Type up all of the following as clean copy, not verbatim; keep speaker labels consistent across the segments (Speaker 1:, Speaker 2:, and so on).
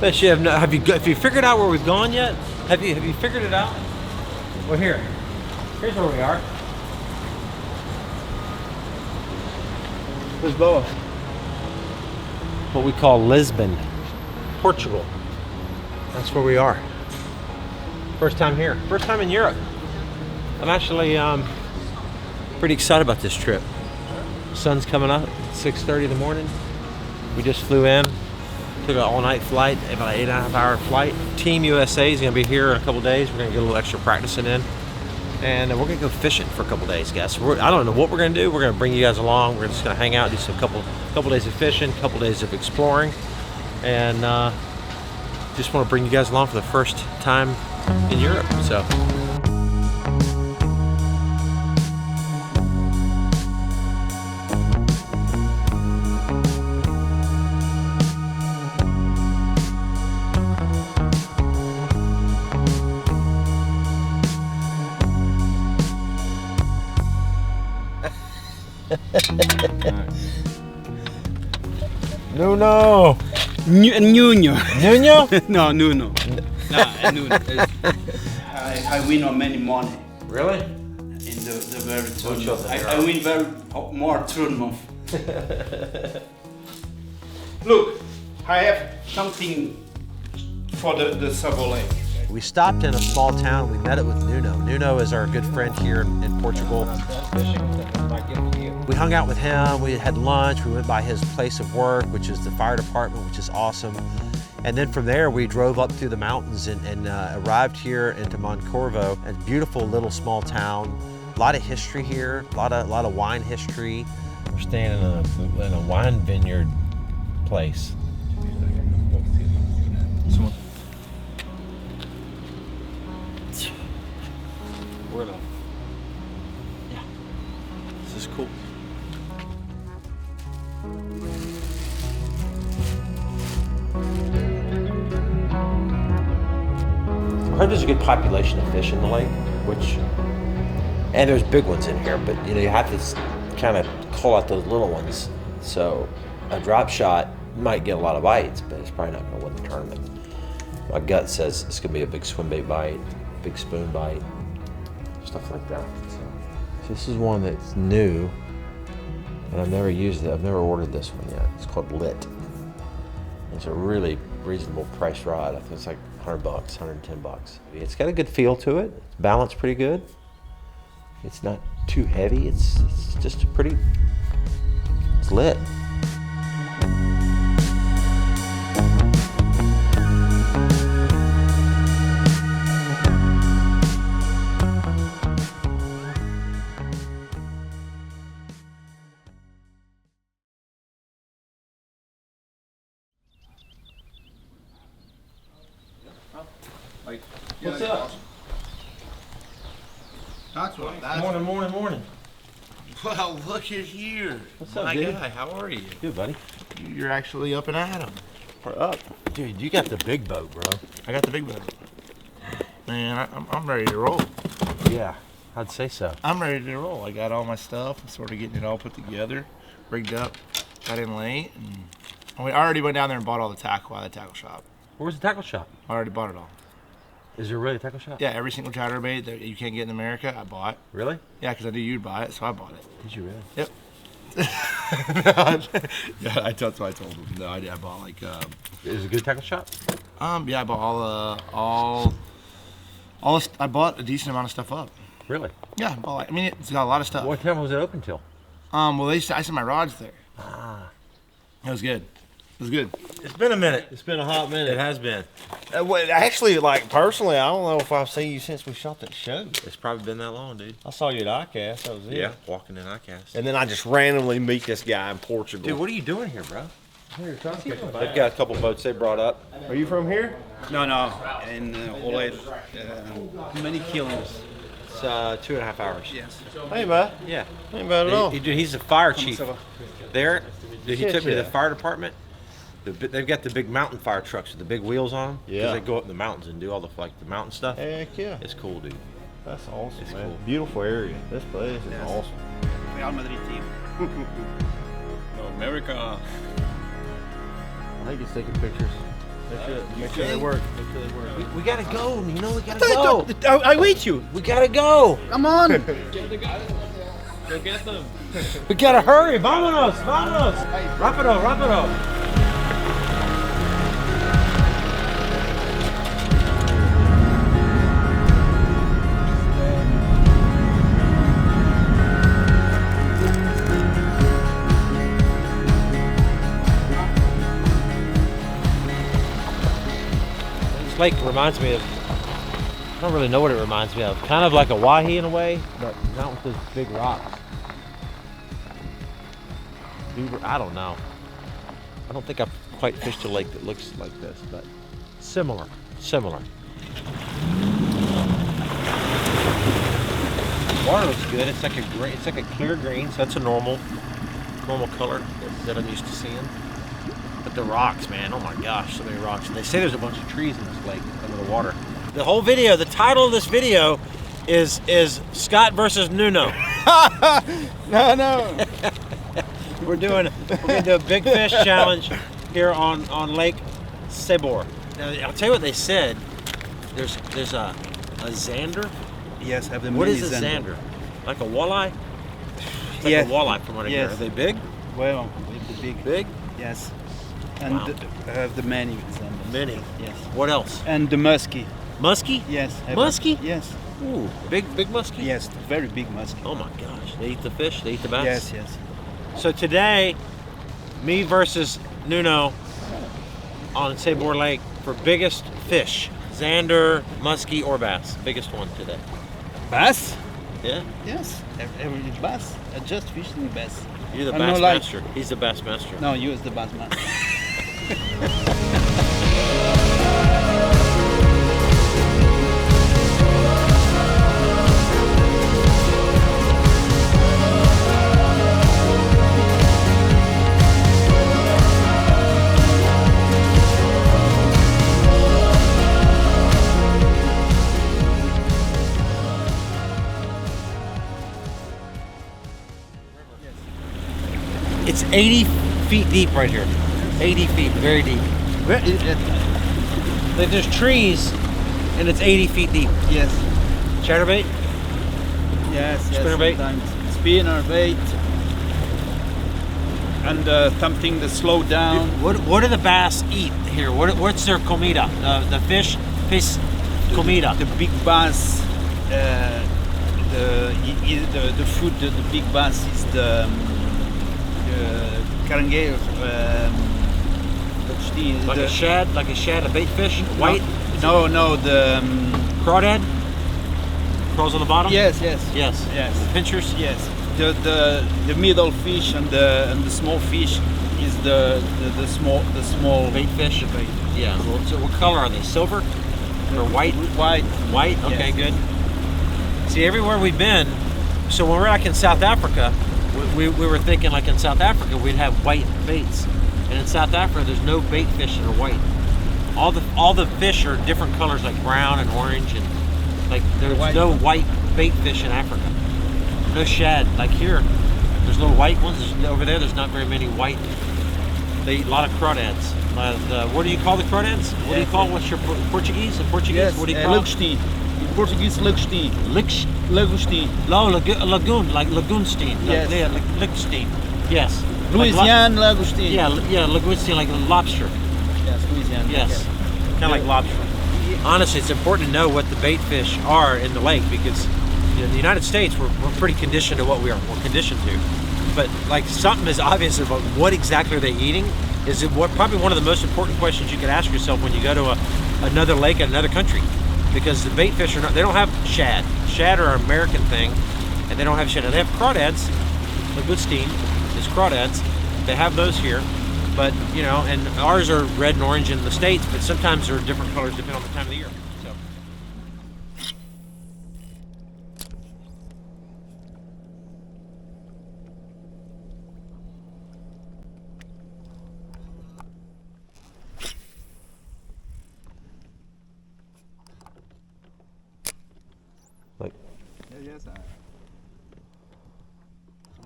Speaker 1: Bet you have no. Have you figured out where we've gone yet? Have you figured it out? Well, here's where we are. Lisboa. What we call Lisbon, Portugal. That's where we are. First time here. First time in Europe. I'm actually pretty excited about this trip. Sun's coming up. 6:30 in the morning. We just flew in. Took an all-night flight, about an 8.5-hour flight. Team USA is going to be here in a couple days. We're going to get a little extra practicing in. And we're going to go fishing for a couple days, guys. I don't know what we're going to do. We're going to bring you guys along. We're just going to hang out, do some couple days of fishing, couple days of exploring. And just want to bring you guys along for the first time in Europe. So. Nuno.
Speaker 2: Nuno.
Speaker 1: Nuno?
Speaker 2: No, Nuno. No, Nuno.
Speaker 3: I win on many money.
Speaker 1: Really?
Speaker 3: In the very tournament. I win very more tournament. Look, I have something for the Sabor Lake.
Speaker 1: We stopped in a small town. We met it with Nuno. Nuno is our good friend here in Portugal. We hung out with him. We had lunch. We went by his place of work, which is the fire department, which is awesome. And then from there, we drove up through the mountains and arrived here into Moncorvo, a beautiful little small town. A lot of history here, a lot of wine history. We're staying in a wine vineyard place. Yeah, this is cool. I heard there's a good population of fish in the lake, and there's big ones in here, but you have to kind of call out those little ones. So a drop shot might get a lot of bites, but it's probably not going to win the tournament. My gut says it's going to be a big swim bait bite, big spoon bite, stuff like that. So this is one that's new, and I've never used it. I've never ordered this one yet. It's called Lit. It's a really reasonable price rod. I think it's like $100, $110. It's got a good feel to it. It's balanced pretty good. It's not too heavy. It's just it's lit. What's up?
Speaker 3: That's what.
Speaker 1: Morning.
Speaker 3: Well, look at here.
Speaker 1: What's up,
Speaker 3: my
Speaker 1: dude?
Speaker 3: guy, how are you?
Speaker 1: Good, buddy.
Speaker 3: You're actually up and at 'em. We're up.
Speaker 1: Dude, you got the big boat, bro.
Speaker 3: I got the big boat. Man, I'm ready to roll.
Speaker 1: Yeah, I'd say so.
Speaker 3: I'm ready to roll. I got all my stuff. I'm sort of getting it all put together, rigged up. Got in late, and we already went down there and bought all the tackle at the tackle shop.
Speaker 1: Where's the tackle shop?
Speaker 3: I already bought it all.
Speaker 1: Is there really a tackle shop?
Speaker 3: Yeah, every single chatterbait that you can't get in America, I bought.
Speaker 1: Really?
Speaker 3: Yeah, because I knew you'd buy it, so I bought it.
Speaker 1: Did you really?
Speaker 3: Yep. Yeah, that's what I told him. No, I bought like.
Speaker 1: Is it a good tackle shop?
Speaker 3: Yeah, I bought I bought a decent amount of stuff up.
Speaker 1: Really?
Speaker 3: Yeah, I mean, it's got a lot of stuff.
Speaker 1: What time was it open till?
Speaker 3: Well, I sent my rods there.
Speaker 1: Ah.
Speaker 3: It was good. It was good.
Speaker 1: It's been a minute. It's been a hot minute. It has been.
Speaker 4: Actually, like personally, I don't know if I've seen you since we shot that show.
Speaker 1: It's probably been that long, dude.
Speaker 4: I saw you at ICAST. That was it.
Speaker 1: Yeah, walking in ICAST.
Speaker 4: And then I just randomly meet this guy in Portugal.
Speaker 1: Dude, what are you doing here, bro?
Speaker 4: They've got a couple boats they brought up. Are you from here?
Speaker 5: No, in Oled. How many kilos?
Speaker 1: It's 2.5 hours.
Speaker 5: Yes.
Speaker 4: Hey, bud.
Speaker 1: Yeah.
Speaker 4: Ain't bad at all.
Speaker 1: He's the fire chief there. Dude, he
Speaker 4: Shit,
Speaker 1: took me to
Speaker 4: yeah.
Speaker 1: the fire department. They've got the big mountain fire trucks with the big wheels on them.
Speaker 4: Yeah.
Speaker 1: Because they go up in the mountains and do all the mountain stuff.
Speaker 4: Heck yeah.
Speaker 1: It's cool, dude.
Speaker 4: That's awesome,
Speaker 1: It's
Speaker 4: man.
Speaker 1: cool.
Speaker 4: Beautiful area. This place is awesome.
Speaker 5: Real Madrid team.
Speaker 6: America.
Speaker 4: I think he's taking pictures. Make sure they work.
Speaker 1: We gotta go. You know we gotta go.
Speaker 5: I wait you.
Speaker 1: We gotta go.
Speaker 5: Come on.
Speaker 2: Go get them.
Speaker 1: We gotta hurry. Vámonos, vámonos. Rápido, rápido. This lake reminds me of, I don't really know what it reminds me of. Kind of like a Wahi in a way, but not with those big rocks. I don't know. I don't think I've quite fished a lake that looks like this, but similar. Water looks good. It's like a clear green, so that's a normal color that I'm used to seeing. But the rocks, man, oh my gosh, so many rocks. And they say there's a bunch of trees in this lake under the water. The whole video, the title of this video is Scott versus Nuno.
Speaker 5: No.
Speaker 1: We're gonna do a big fish challenge here on Lake Sabor. Now I'll tell you what they said. There's a zander.
Speaker 5: Yes, have the
Speaker 1: What
Speaker 5: mini
Speaker 1: is a zander? Like a walleye? It's like
Speaker 5: Yes.
Speaker 1: a walleye from what I hear.
Speaker 5: Yes.
Speaker 1: Are they big?
Speaker 5: Well, the big.
Speaker 1: Big?
Speaker 5: Yes. And
Speaker 1: Wow.
Speaker 5: I have the many examples.
Speaker 1: Many.
Speaker 5: Yes.
Speaker 1: What else?
Speaker 5: And the muskie.
Speaker 1: Muskie?
Speaker 5: Yes.
Speaker 1: Muskie?
Speaker 5: Yes.
Speaker 1: Ooh, big muskie?
Speaker 5: Yes, very big muskie.
Speaker 1: Oh my gosh. They eat the fish? They eat the bass?
Speaker 5: Yes.
Speaker 1: So today, me versus Nuno on Sabor Lake for biggest fish. Zander, muskie, or bass. Biggest one today.
Speaker 5: Bass?
Speaker 1: Yeah?
Speaker 5: Yes. Every bass. I just fishing bass.
Speaker 1: You're the
Speaker 5: I'm
Speaker 1: bass
Speaker 5: not like-
Speaker 1: master. He's the bass master.
Speaker 5: No, you is the bass man.
Speaker 1: It's 80 feet deep right here. 80 feet, very deep. Like there's trees, and it's 80 feet deep.
Speaker 5: Yes.
Speaker 1: Chatterbait?
Speaker 5: Yes.
Speaker 1: Spinnerbait?
Speaker 5: Sometimes. Spinnerbait. And something to slow down.
Speaker 1: What do the bass eat here? What's their comida? The fish comida.
Speaker 5: The big bass. The food. The big bass is the caranguejo.
Speaker 1: Like a shad, a bait fish, white
Speaker 5: No, the.
Speaker 1: crawdad. Crawls on the bottom.
Speaker 5: Yes.
Speaker 1: Yes. Pinchers.
Speaker 5: Yes. The middle fish and the small fish is the small
Speaker 1: Bait fish. Yeah. So what color are they? Silver or white?
Speaker 5: White.
Speaker 1: White. Okay,
Speaker 5: Yes.
Speaker 1: good. See, everywhere we've been. So when we're back in South Africa, we were thinking like in South Africa we'd have white baits, and in South Africa there's no bait fish that are white. All the fish are different colors, like brown and orange, and like there's no white bait fish in Africa. No shad. Like here, there's little white ones. Over there's not very many white. They eat a lot of crawdads. What do you call the crawdads? What do you call? What's your Portuguese? In Portuguese,
Speaker 5: Yes.
Speaker 1: what do you call?
Speaker 5: Lugstein. In Portuguese, lugstein. Lugstein.
Speaker 1: No, lagoon, like lagoonstein.
Speaker 5: Yes.
Speaker 1: Lagoonstein. Yes.
Speaker 5: Louisiana lugstein.
Speaker 1: Yeah, lagoonstein, like lobster.
Speaker 5: Yes, Louisiana.
Speaker 1: Yes. Kind of like lobster. Honestly, it's important to know what the bait fish are in the lake, because in the United States we're pretty conditioned to what we're conditioned to. But like something is obvious about what exactly are they eating is probably one of the most important questions you could ask yourself when you go to another lake in another country. Because the bait fish they don't have shad. Shad are an American thing, and they don't have shad. Now, they have crawdads. Lagoonstein is crawdads. They have those here, but and ours are red and orange in the States, but sometimes they're different colors depending on the time of the year. So.
Speaker 5: Yes.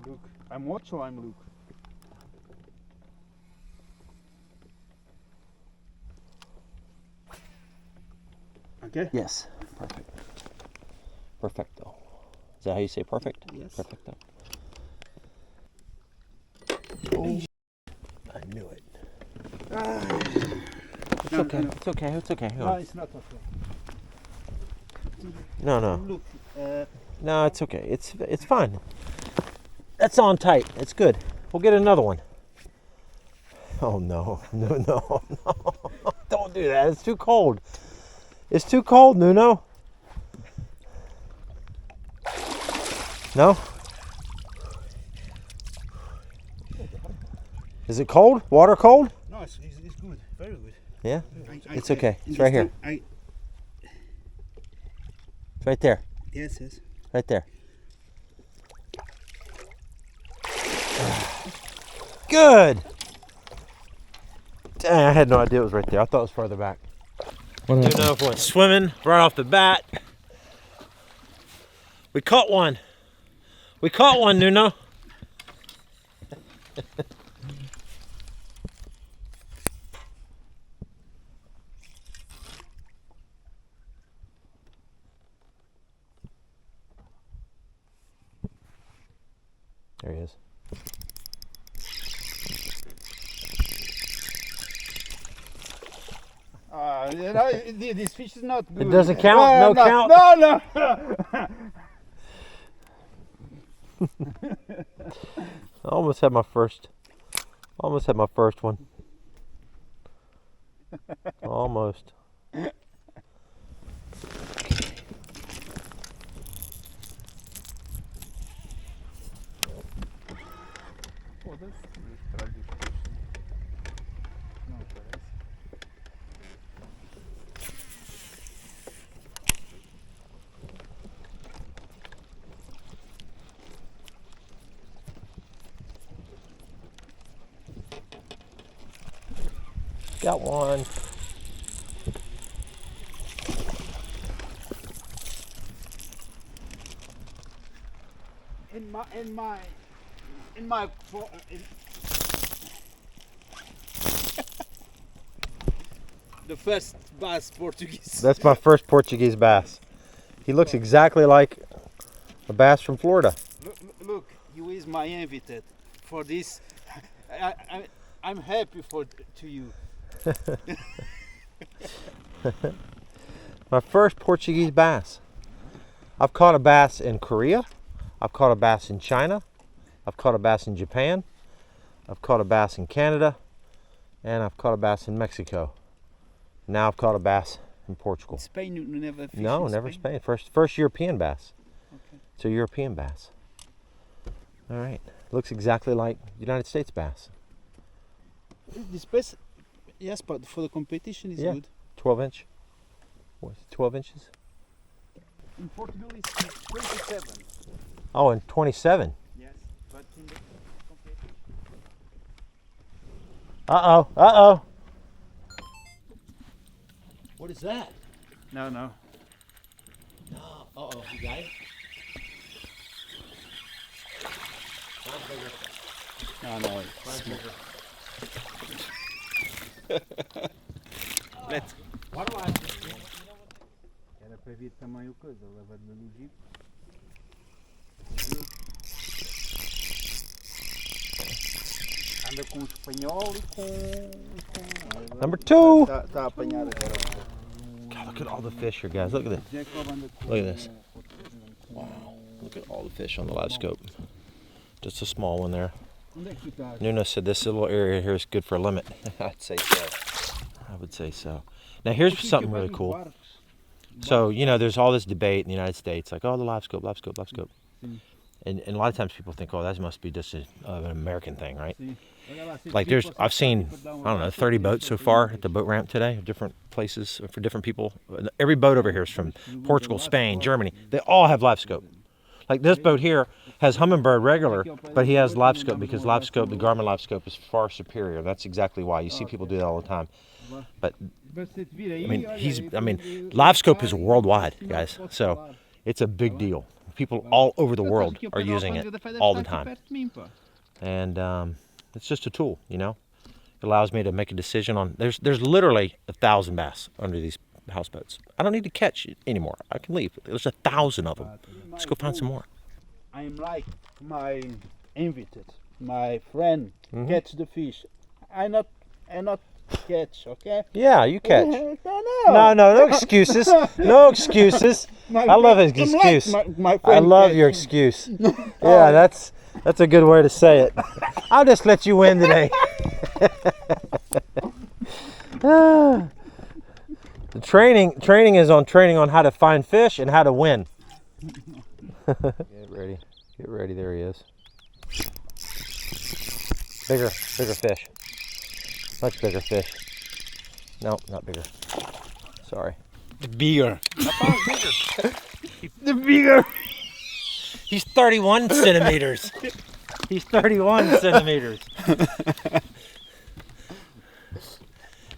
Speaker 5: Look, I'm watch or I'm look.
Speaker 6: Okay.
Speaker 1: Yes. Perfect. Perfecto. Is that how you say perfect?
Speaker 6: Yes.
Speaker 1: Perfecto. Oh. I knew it. It's
Speaker 6: No,
Speaker 1: okay.
Speaker 6: no.
Speaker 1: It's okay. It's okay. Hang
Speaker 6: No,
Speaker 1: on.
Speaker 6: it's not okay.
Speaker 1: No, no.
Speaker 6: Look,
Speaker 1: No, it's okay. It's fine. That's on tight. It's good. We'll get another one. Oh no. No, no, no. Don't do that. It's too cold. It's too cold, Nuno. No? Is it cold? Water cold?
Speaker 6: no, it's good. Very good.
Speaker 1: Yeah?
Speaker 6: I-
Speaker 1: It's okay.
Speaker 6: in
Speaker 1: It's
Speaker 6: this
Speaker 1: right here.
Speaker 6: time,
Speaker 1: It's right there.
Speaker 6: yes, yes.
Speaker 1: Right there. Good. Dang, I had no idea it was right there. I thought it was farther back. Nuno went swimming right off the bat. We caught one. We caught one, Nuno. There he is.
Speaker 6: You know, this fish is not good.
Speaker 1: It doesn't count? No count?
Speaker 6: No, no.
Speaker 1: I almost had my first one. Almost. Got one.
Speaker 6: The first bass Portuguese.
Speaker 1: That's my first Portuguese bass. He looks exactly like a bass from Florida.
Speaker 6: Look, you is my invited for this. I'm happy to you.
Speaker 1: My first Portuguese bass. I've caught a bass in Korea. I've caught a bass in China. I've caught a bass in Japan. I've caught a bass in Canada. And I've caught a bass in Mexico. Now I've caught a bass in Portugal.
Speaker 6: Spain, you never fish
Speaker 1: No,
Speaker 6: in
Speaker 1: never Spain. First European bass.
Speaker 6: Okay.
Speaker 1: It's a European bass. All right. Looks exactly like United States bass.
Speaker 6: This bass, yes, but for the competition is
Speaker 1: Yeah.
Speaker 6: good.
Speaker 1: 12 inch. What's 12 inches?
Speaker 6: In Portugal it's 27.
Speaker 1: Oh, and 27.
Speaker 6: Yes, but in the competition.
Speaker 1: Uh-oh. Uh-oh. What is that?
Speaker 6: No, no.
Speaker 1: No. Uh-oh. You got it? Mine's bigger.
Speaker 6: No, no.
Speaker 1: Mine's bigger.
Speaker 6: Let's.
Speaker 1: Why do I...
Speaker 6: Era para vir também o coisa, levar-lhe no jeep. Anda com o espanhol e com...
Speaker 1: Number 2.
Speaker 6: Está a apanhar agora.
Speaker 1: God, look at all the fish here, guys. Look at this.
Speaker 6: Jacob anda com...
Speaker 1: Look at this. Wow. Look at all the fish on the live scope. Just a small one there.
Speaker 6: Onde é que tu estás?
Speaker 1: Nuno said this little area here is good for a limit. I'd say so. I would say so. Now here's something really cool. So, you know, there's all this debate in the United States, like, oh, the live scope, live scope, live scope. And a lot of times people think, oh, that must be just an American thing, right? Like I've seen, I don't know, 30 boats so far at the boat ramp today, different places for different people. Every boat over here is from Portugal, Spain, Germany. They all have live scope. Like this boat here has Humminbird regular, but he has live scope because live scope, the Garmin live scope is far superior. That's exactly why. You see people do that all the time. But I mean, live scope is worldwide, guys. So it's a big deal. People all over the world are using it all the time. And it's just a tool, you know. It allows me to make a decision on, there's literally 1,000 bass under these the houseboats. I don't need to catch anymore. I can leave. There's 1,000 of them. Let's go find some more.
Speaker 6: I'm like my invited, my friend catch the fish. I not catch, okay?
Speaker 1: Yeah, you catch.
Speaker 6: No,
Speaker 1: No excuses. No excuses. I love his excuse.
Speaker 6: My
Speaker 1: I
Speaker 6: friend
Speaker 1: love
Speaker 6: catch.
Speaker 1: your excuse. Yeah, that's a good way to say it. I'll just let you win today. The training is on training on how to find fish and how to win. Get ready. Get ready. There he is. Bigger fish. Much bigger fish. No, not bigger. Sorry.
Speaker 5: Bigger.
Speaker 1: The bigger. He's 31 centimeters. He's 31 centimeters.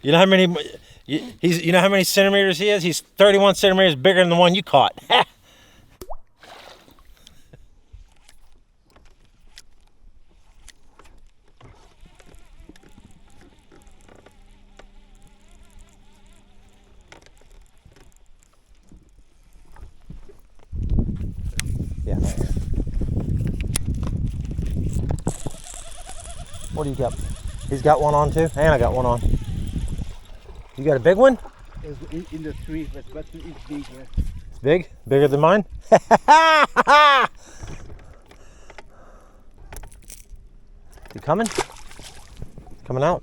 Speaker 1: You know how many? You know how many centimeters he is? He's 31 centimeters bigger than the one you caught. Yeah. What do you got? He's got one on too, and I got one on. You got a big one?
Speaker 6: It's in the tree, but it's big.
Speaker 1: It's big? Bigger than mine? You coming? Coming out?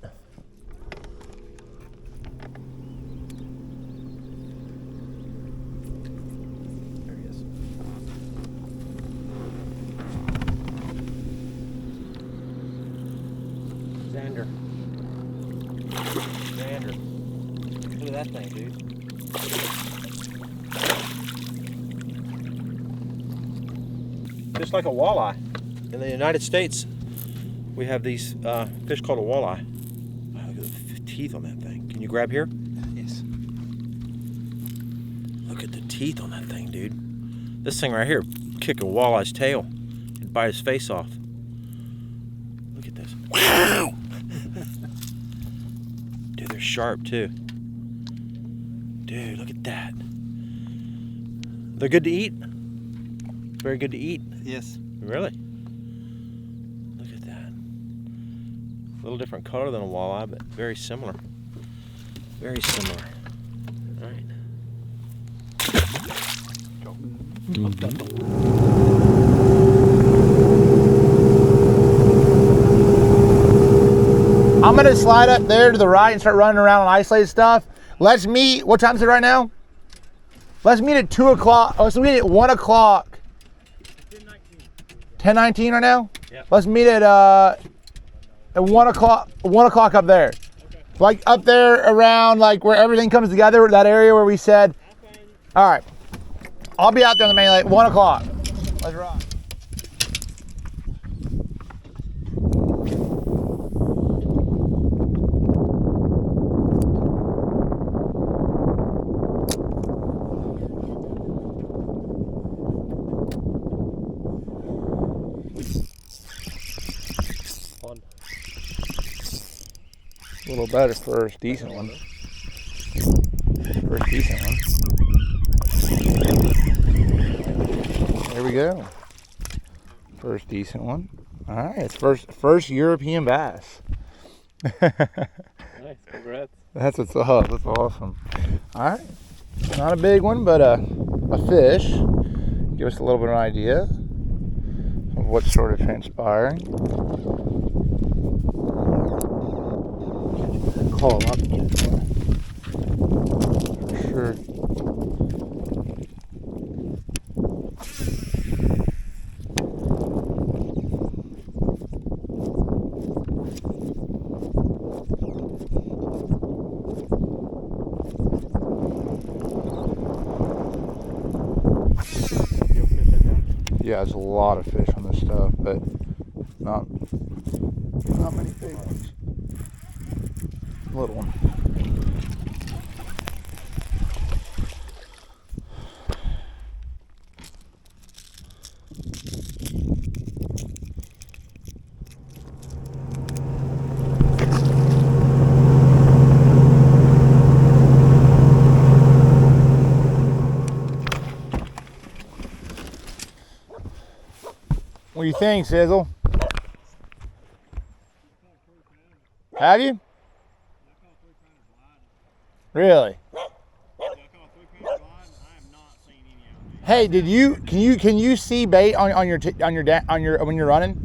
Speaker 1: There he is. Xander. Look at that thing, dude. Just like a walleye. In the United States, we have these fish called a walleye. Wow, look at the teeth on that thing. Can you grab here?
Speaker 5: Yes.
Speaker 1: Look at the teeth on that thing, dude. This thing right here, kick a walleye's tail and bite his face off. Look at this. Wow! Dude, they're sharp too. Dude, look at that. They're good to eat? Very good to eat?
Speaker 5: Yes.
Speaker 1: Really? Look at that. A little different color than a walleye, but very similar. Very similar. All right.
Speaker 3: I'm gonna slide up there to the right and start running around on isolated stuff. Let's meet, what time is it right now? Let's meet at 2 o'clock. Let's meet at 1 o'clock. 10:19 right now?
Speaker 1: Yeah.
Speaker 3: Let's meet at 1 o'clock up there. Okay. Like up there around like where everything comes together, that area where we said. All right. I'll be out there on the main lake, 1 o'clock. Let's rock. A little better first, decent one. First decent one. There we go. First decent one. All right, it's first European bass.
Speaker 2: Nice, congrats.
Speaker 3: That's what's up. That's awesome. All right, not a big one, but a fish. Give us a little bit of an idea of what's sort of transpiring. Call up for sure. Yeah, there's a lot of fish on this stuff, but not many big ones. Little one. do you think, Sizzle? Have you? Really? Hey, did you can you see bait on your when you're running?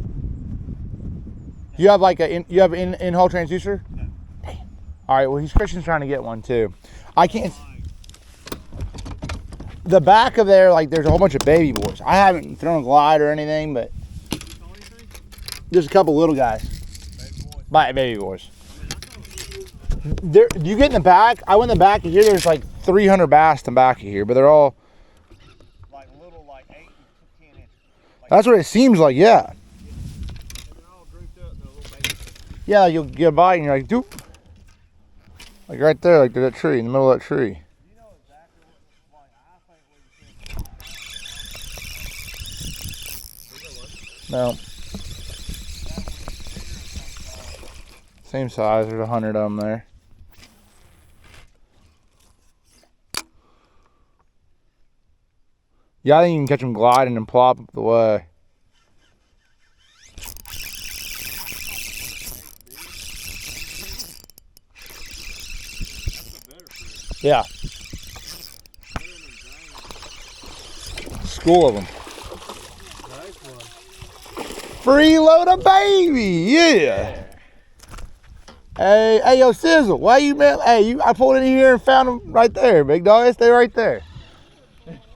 Speaker 3: You have like you have in-hole transducer? Damn. All right. Well, Christian's trying to get one too. I can't. The back of there, like, there's a whole bunch of baby boys. I haven't thrown a glide or anything, but there's a couple little guys. Baby boys. There, you get in the back. I went in the back of here. There's like 300 bass in the back of here, but they're all
Speaker 4: Like little, like 8 to 10 inches.
Speaker 3: that's what it seems like. Yeah. Yeah, you'll get a bite and you're like, doop. Like right there, like that tree, in the middle of that tree. No. Same size, there's 100 of them there. Yeah, I think you can catch them gliding and plop up the way. Yeah. School of them. Freeload a baby, yeah. Hey, yo, Sizzle, why you, man? Hey, I pulled in here and found them right there, big dog. They're right there.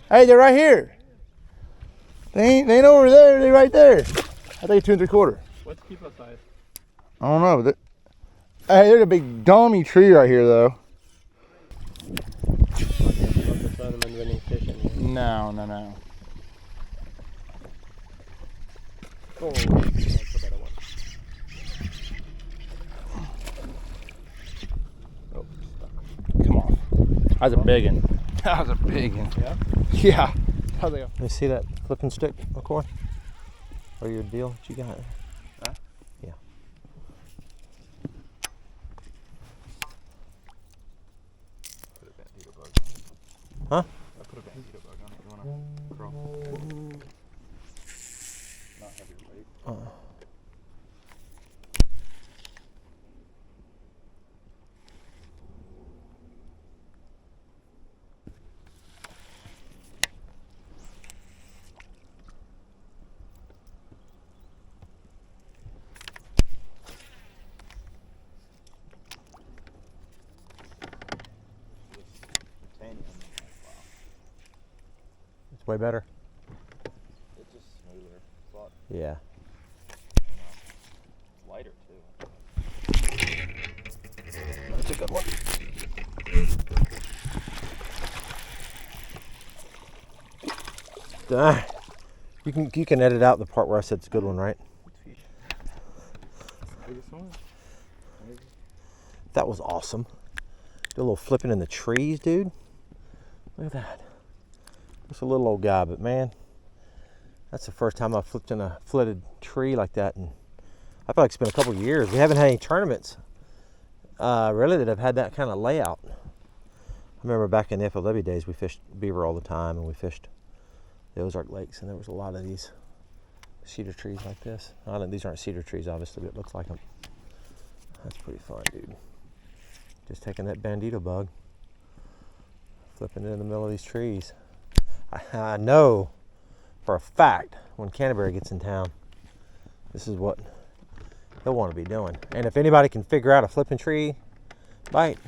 Speaker 3: Hey, they're right here. They ain't over there. They're right there. I think 2 3/4.
Speaker 2: What's keeper size?
Speaker 3: I don't know. Hey, there's a big dummy tree right here, though. No.
Speaker 2: Oh, that's a better one. Oh, stuck.
Speaker 3: Come on. That was a big one. That was a big one.
Speaker 2: Yeah?
Speaker 3: Yeah.
Speaker 2: How'd they go?
Speaker 1: You see that flipping stick, McCoy? Or your deal that you got?
Speaker 2: Huh?
Speaker 1: Yeah.
Speaker 2: Put a bandito bug.
Speaker 1: Huh?
Speaker 2: I put a bandito bug on it. You wanna crawl? Not have your weight.
Speaker 1: It's way better.
Speaker 2: It's just smoother. It's a lot
Speaker 1: Yeah.
Speaker 2: lighter too.
Speaker 1: That's a good one. You can edit out the part where I said it's a good one, right?
Speaker 2: Biggest one?
Speaker 1: That was awesome. Do a little flipping in the trees, dude. Look at that. It's a little old guy, but man, that's the first time I've flipped in a flooded tree like that, and I feel like it's been a couple of years. We haven't had any tournaments really that have had that kind of layout. I remember back in the FLW days, we fished beaver all the time, and we fished the Ozark Lakes, and there was a lot of these cedar trees like this. These aren't cedar trees, obviously, but it looks like them. That's pretty fun, dude. Just taking that bandito bug, flipping it in the middle of these trees. I know for a fact when Canterbury gets in town, this is what he'll want to be doing. And if anybody can figure out a flipping tree bite,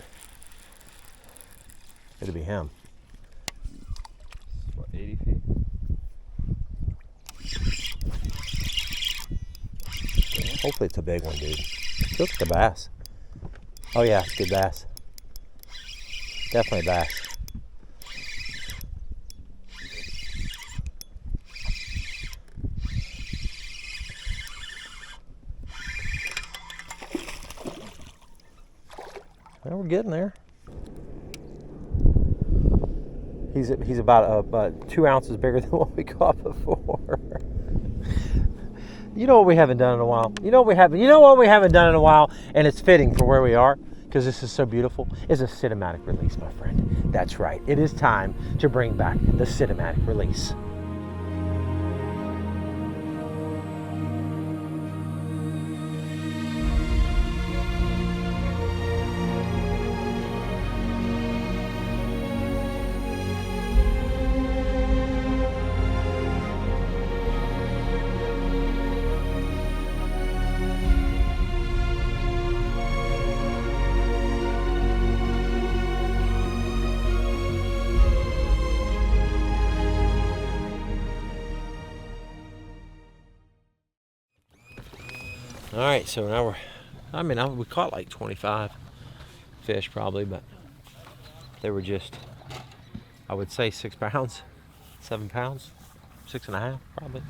Speaker 1: it'll be him.
Speaker 2: What, 80 feet?
Speaker 1: Hopefully it's a big one, dude. Looks like a bass. Oh yeah, it's a good bass. Definitely a bass. Well, we're getting there. He's about 2 ounces bigger than what we caught before. You know what we haven't done in a while? You know what we haven't done in a while, and it's fitting for where we are, because this is so beautiful, is a cinematic release, my friend. That's right. It is time to bring back the cinematic release. All right, so now we caught like 25 fish probably, but they were just, I would say 6 pounds, 7 pounds, 6.5 probably,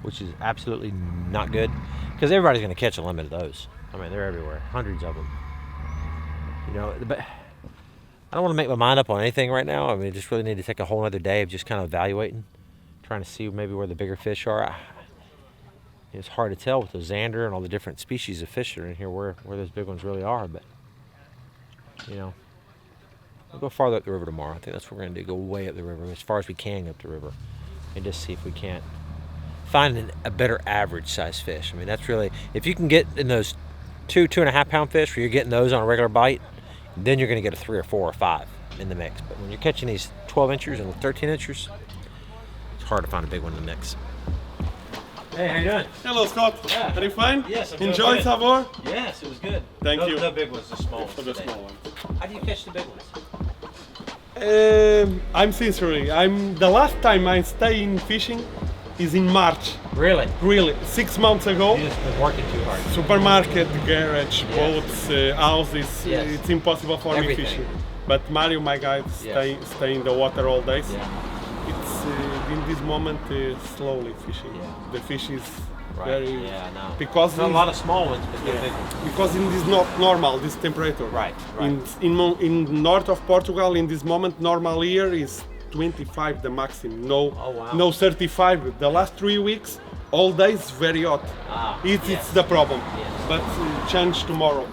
Speaker 1: which is absolutely not good because everybody's going to catch a limit of those. I mean, they're everywhere, hundreds of them. You know, but I don't want to make my mind up on anything right now. I mean, I just really need to take a whole other day of just kind of evaluating, trying to see maybe where the bigger fish are. It's hard to tell with the zander and all the different species of fish that are in here where those big ones really are, but, you know, we'll go farther up the river tomorrow. I think that's what we're going to do, go way up the river, as far as we can up the river, and just see if we can't find a better average size fish. I mean, that's really, if you can get in those 2.5 pound fish where you're getting those on a regular bite, then you're going to get a 3 or 4 or 5 in the mix. But when you're catching these 12 inchers and 13 inchers, it's hard to find a big one in the mix. Hey, how you doing?
Speaker 7: Hello, Scott.
Speaker 1: Yeah.
Speaker 7: Are you fine?
Speaker 1: Yes, I'm
Speaker 7: Enjoy
Speaker 1: good.
Speaker 7: Sabor?
Speaker 1: Yes, it was good.
Speaker 7: Thank you.
Speaker 1: No big ones, the small ones.
Speaker 7: For the
Speaker 1: today.
Speaker 7: small ones.
Speaker 1: How do you catch the big ones?
Speaker 7: I'm sincerely, the last time I stay in fishing is in March.
Speaker 1: Really?
Speaker 7: Really, 6 months ago.
Speaker 1: You just been working too hard.
Speaker 7: Supermarket, garage,
Speaker 1: Yeah.
Speaker 7: boats, houses.
Speaker 1: Yes.
Speaker 7: It's impossible for
Speaker 1: Everything.
Speaker 7: me fishing. But Mario, my guy, stay in the water all day.
Speaker 1: Yeah.
Speaker 7: It's in this moment slowly fishing.
Speaker 1: Yeah.
Speaker 7: The fish is
Speaker 1: Right.
Speaker 7: very
Speaker 1: Yeah, I know.
Speaker 7: because
Speaker 1: There's a
Speaker 7: in-
Speaker 1: lot of small ones, but they're big ones.
Speaker 7: because in this not normal this temperature.
Speaker 1: Right, right.
Speaker 7: In north of Portugal in this moment normal here is 25 the maximum. No,
Speaker 1: Oh, wow.
Speaker 7: no 35. The last 3 weeks all days very hot.
Speaker 1: Ah,
Speaker 7: It's
Speaker 1: yes.
Speaker 7: the problem.
Speaker 1: Yes.
Speaker 7: But change tomorrow.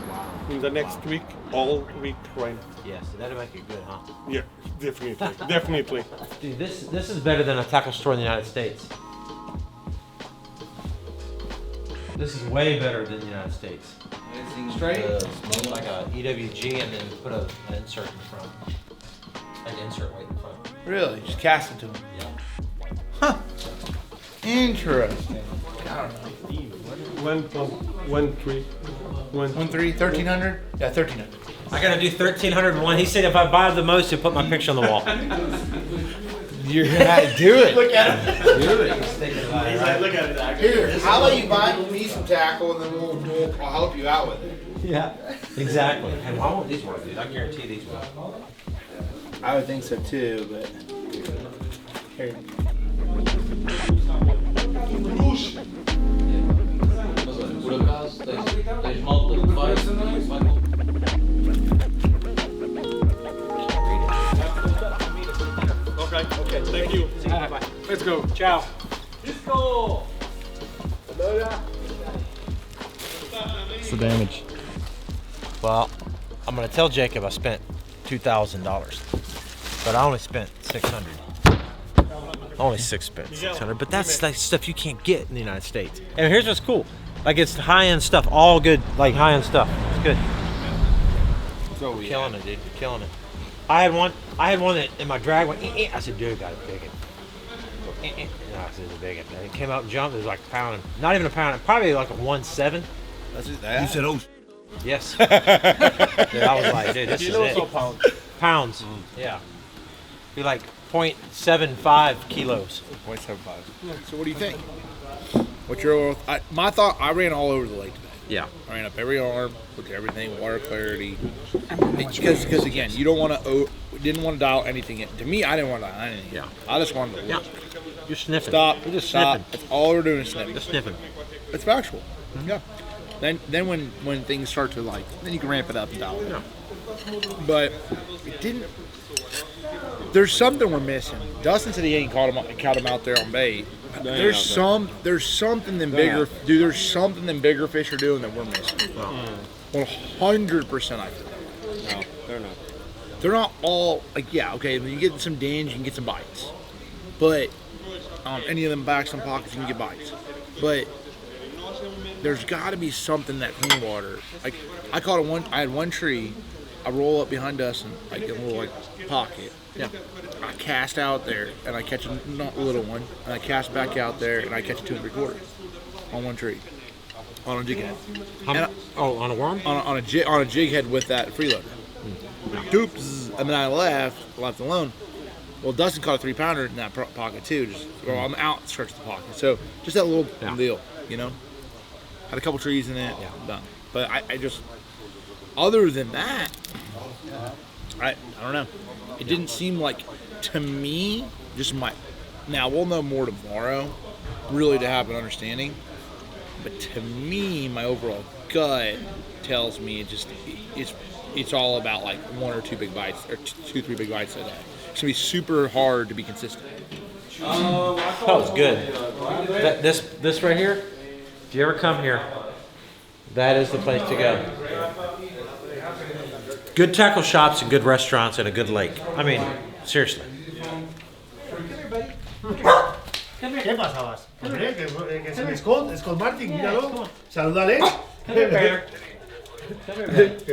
Speaker 7: In the next week all week rain.
Speaker 1: Yes, that'll make it good, huh?
Speaker 7: Yeah, definitely, definitely.
Speaker 1: Dude, this is better than a tackle store in the United States. This is way better than the United States.
Speaker 2: Straight?
Speaker 1: Like a EWG and then put an insert in front. Like an insert weight in front.
Speaker 2: Really? Just cast it to him.
Speaker 1: Yeah.
Speaker 2: Interesting.
Speaker 7: 1.13.
Speaker 2: 1300? Yeah, 1300.
Speaker 1: I gotta do 1,301. He said if I buy the most, he'll put my picture on the wall.
Speaker 2: You're gonna do it.
Speaker 6: Look at him.
Speaker 1: Do it. He's thinking about it. Right?
Speaker 6: Look at it.
Speaker 2: Here, how about you buy me some tackle and then I'll help you out with it.
Speaker 1: Yeah, exactly. And why won't these work, dude? I guarantee these will.
Speaker 6: I would think so too, but here.
Speaker 7: Okay, thank you. Let's go. Ciao.
Speaker 2: What's the damage?
Speaker 1: Well, I'm gonna tell Jacob I spent $2,000, but I only spent $600. Only spent $600, but that's like stuff you can't get in the United States. And here's what's cool: like it's high-end stuff, all good, like high-end stuff. It's good.
Speaker 2: So
Speaker 1: Killing it, dude. Killing it. I had one that in my drag went. I said, dude, got a big one. No, I said, it's a big one. And it came out and jumped. It was like a pound, not even a pound, probably like a 1.7.
Speaker 2: That's it. You said, oh.
Speaker 1: Yes. Dude, I was like, dude, this is it. Pounds. Yeah. Be like 0.75 kilos.
Speaker 2: 0.75. So what do you think? What's your my thought? I ran all over the lake today.
Speaker 1: Yeah.
Speaker 2: I ran up every arm, looked at everything, water clarity. Because again, you don't want to didn't want to dial anything in. To me, I didn't want to dial anything.
Speaker 1: Yeah.
Speaker 2: I just wanted to look.
Speaker 1: You're sniffing.
Speaker 2: Stop.
Speaker 1: You're just
Speaker 2: stop.
Speaker 1: sniffing.
Speaker 2: That's all we're doing is sniffing.
Speaker 1: Just sniffing.
Speaker 2: It's factual. Yeah. Then when things start to then you can ramp it up and dial it.
Speaker 1: Yeah.
Speaker 2: But it didn't. There's something we're missing. Dustin said he ain't caught him out there on bait. There's something them bigger dude. There's something them bigger fish are doing that we're missing. 100% I feel.
Speaker 7: No, they're not.
Speaker 2: They're not all like okay. When you get some dinge, you can get some bites, but any of them backs and pockets, you can get bites. But there's got to be something that clean water. Like I had one tree. I roll up behind Dustin, like a little pocket.
Speaker 1: Yeah.
Speaker 2: I cast out there and I catch a little one, and I cast back out there and I catch a 2 3/4 on one tree, on a jig head.
Speaker 1: On a worm?
Speaker 2: On a jig head with that freeloader. Doops, and then I left alone. Well, Dustin caught a 3-pounder in that pocket too. I'm out, stretch the pocket. So just that little deal, Had a couple trees in it. Done. But I just, other than that, I don't know. It didn't seem like, to me, just my. Now we'll know more tomorrow, really, to have an understanding. But to me, my overall gut tells me it's all about like 1 or 2 big bites, or 2, 3 big bites a day. It's gonna be super hard to be consistent.
Speaker 1: That was good. This right here, if you ever come here, that is the place to go. Good tackle shops and good restaurants and a good lake. I mean, seriously.
Speaker 8: ¿Qué pasabas? Hombre, que es el Scott Martin, míralo. Salúdale. Que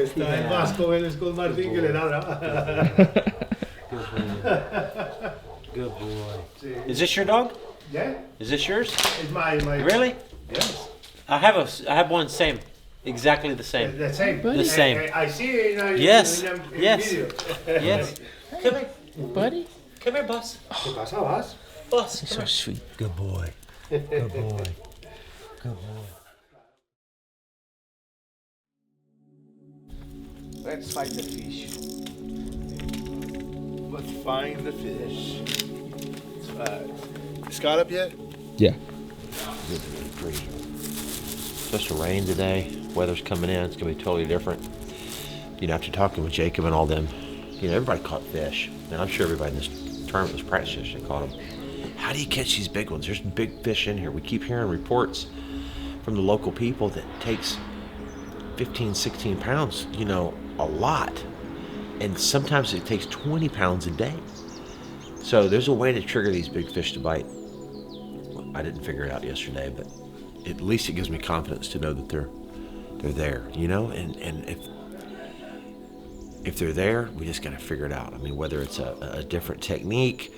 Speaker 8: está el vasco, el Scott Martin, que le ladra.
Speaker 1: Good boy. Is this your dog?
Speaker 8: Yeah.
Speaker 1: Is this yours?
Speaker 8: It's my.
Speaker 1: Really?
Speaker 8: Yes.
Speaker 1: I have one same, exactly the same.
Speaker 8: The same.
Speaker 1: The same.
Speaker 8: I see in a
Speaker 1: Yes.
Speaker 8: in
Speaker 1: Yes.
Speaker 8: video.
Speaker 1: Yes. Come here, buddy. Come here, boss.
Speaker 8: ¿Qué pasabas?
Speaker 1: Boss. So sweet. Good boy. Good boy. Good boy.
Speaker 2: Let's find the fish. Let's find the fish. Scott up yet?
Speaker 3: Yeah.
Speaker 1: It's really pretty. Supposed to rain today. Weather's coming in. It's gonna be totally different. You know, after talking with Jacob and all them, you know, everybody caught fish, and I'm sure everybody in this tournament was practice fishing caught them. How do you catch these big ones? There's big fish in here. We keep hearing reports from the local people that it takes 15, 16 pounds. You know, a lot, and sometimes it takes 20 pounds a day. So there's a way to trigger these big fish to bite. I didn't figure it out yesterday, but at least it gives me confidence to know that they're there, you know. And if they're there, we just gotta figure it out. I mean, whether it's a different technique,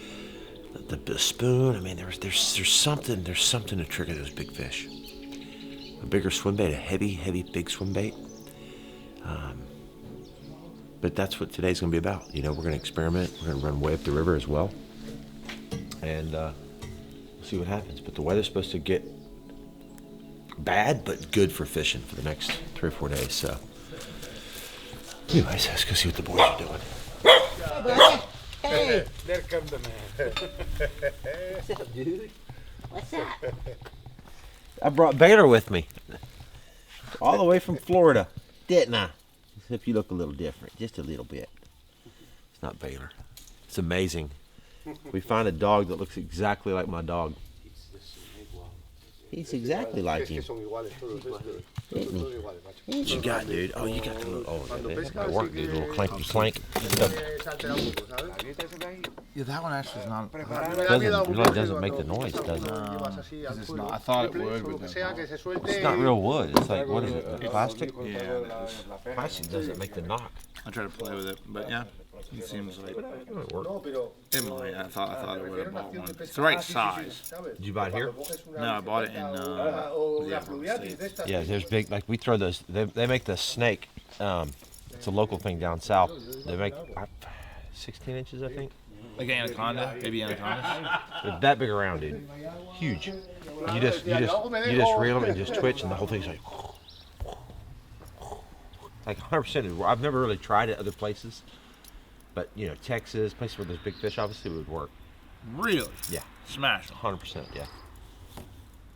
Speaker 1: the spoon. I mean, there's something to trigger those big fish. A bigger swim bait, a heavy big swim bait. But that's what today's gonna be about. You know, we're gonna experiment. We're gonna run way up the river as well, and we'll see what happens. But the weather's supposed to get bad, but good for fishing for the next 3 or 4 days. So, anyways, let's go see what the boys are doing.
Speaker 2: Hey, there comes the man.
Speaker 9: What's up, dude? What's up?
Speaker 1: I brought Baylor with me, all the way from Florida, didn't I? Except you look a little different, just a little bit. It's not Baylor. It's amazing. We find a dog that looks exactly like my dog. He's exactly like him. Isn't he? What you got, dude? Oh, you got the little. Oh, that's my work, dude. Little clanky clank.
Speaker 2: Yeah, that one actually is not.
Speaker 1: Really doesn't make the noise, does it?
Speaker 2: It's not. I thought it would.
Speaker 1: It's not real wood. It's like, what is it? Plastic?
Speaker 2: Yeah.
Speaker 1: Plastic doesn't make the knock.
Speaker 2: I tried to play with it, but yeah, it seems like
Speaker 1: It might work.
Speaker 2: it might. I thought I would have bought one. It's the right size.
Speaker 1: Did you buy it here?
Speaker 2: No, I bought it in the States.
Speaker 1: Yeah, there's big, like we throw those, they make the snake, it's a local thing down south. They make 16 inches, I think.
Speaker 2: Like anaconda, maybe anaconda.
Speaker 1: They're that big around, dude. Huge. You just reel them and just twitch, and the whole thing's like 100%. I've never really tried it other places, but you know, Texas, places where there's big fish, obviously it would work.
Speaker 2: Really?
Speaker 1: Yeah,
Speaker 2: Smash them.
Speaker 1: 100%. Yeah,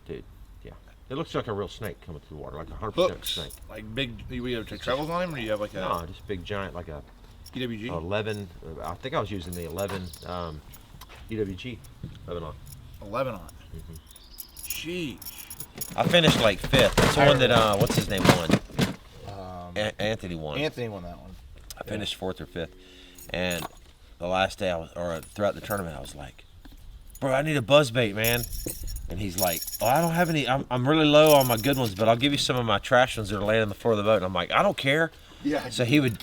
Speaker 1: dude. Yeah, it looks like a real snake coming through the water, like a 100%
Speaker 2: Hooks.
Speaker 1: snake.
Speaker 2: Like big. Do you have trebles on him, or do you have like a
Speaker 1: No, just big giant, like a
Speaker 2: EWG?
Speaker 1: 11. I think I was using the 11 EWG 11 on.
Speaker 2: 11 on. Jeez.
Speaker 1: I finished like 5th. That's the one that what's his name won. Anthony won.
Speaker 2: Anthony won that one.
Speaker 1: I finished 4th or 5th, and the last day throughout the tournament, I was like, "Bro, I need a buzz bait, man." And he's like, "Oh, I don't have any. I'm really low on my good ones, but I'll give you some of my trash ones that are laying on the floor of the boat." And I'm like, "I don't care."
Speaker 2: Yeah.
Speaker 1: So he would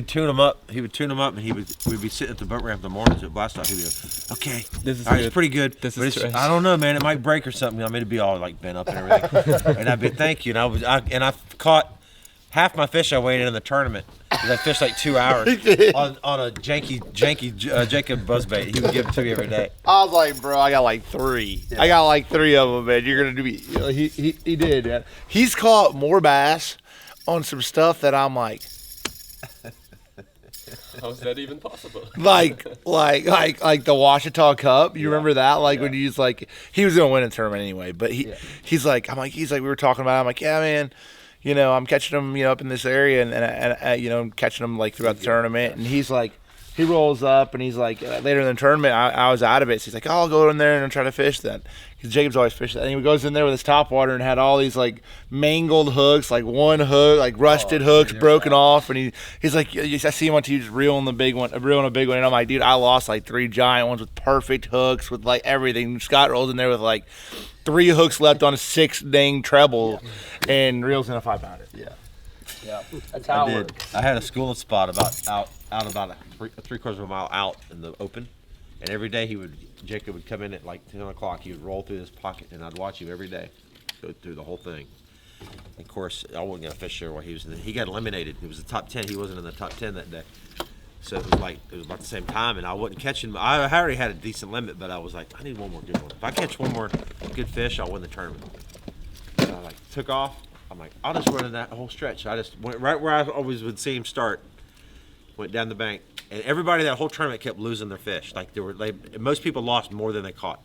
Speaker 1: tune them up. He would tune them up, and we'd be sitting at the boat ramp in the mornings at blast off. He'd be like, "Okay,
Speaker 10: This is
Speaker 1: all right,
Speaker 10: good.
Speaker 1: it's pretty good.
Speaker 10: This
Speaker 1: but
Speaker 10: is
Speaker 1: it's,
Speaker 10: trash."
Speaker 1: I don't know, man. It might break or something. I mean, it'd be all like bent up and everything." And I'd be, "Thank you." And I caught half my fish I weighed in the tournament. 'Cause I fished like 2 hours on a janky Jacob buzzbait. He would give it to me every day.
Speaker 3: I was like, bro, I got like 3. I got like 3 of them, man. You're gonna do me. He did, man. He's caught more bass on some stuff that I'm like.
Speaker 10: How's that even possible?
Speaker 3: Like the Washita Cup. You remember that? Like when you just like he was gonna win a tournament anyway, but he's like we were talking about it. I'm like, yeah, man, you know, I'm catching them, you know, up in this area, and you know, I'm catching them like throughout the tournament. And he's like, he rolls up and he's like, later in the tournament, I was out of it. So he's like, oh, I'll go in there and try to fish that. Because Jacob's always fished that. And he goes in there with his top water and had all these like mangled hooks, like one hook, like rusted hooks broken off. And he's like, I see him on TV just reeling a big one. And I'm like, dude, I lost like 3 giant ones with perfect hooks with like everything. Scott rolls in there with like 3 hooks left on a 6 dang treble and reels in a 5-pounder.
Speaker 1: Yeah,
Speaker 3: that's how it works.
Speaker 1: I had a schooling spot out about a 3/4 of a mile out in the open, and every day Jacob would come in at like 10 o'clock. He would roll through his pocket, and I'd watch him every day go through the whole thing. And of course, I wasn't gonna fish there while he was in. He got eliminated. It was the top 10. He wasn't in the top 10 that day, so it was about the same time, and I wasn't catching. I already had a decent limit, but I was like, I need one more good one. If I catch one more good fish, I'll win the tournament. So I like took off. I'm like, I'll just run in that whole stretch. I just went right where I always would see him start. Went down the bank, and everybody that whole tournament kept losing their fish. Like most people lost more than they caught.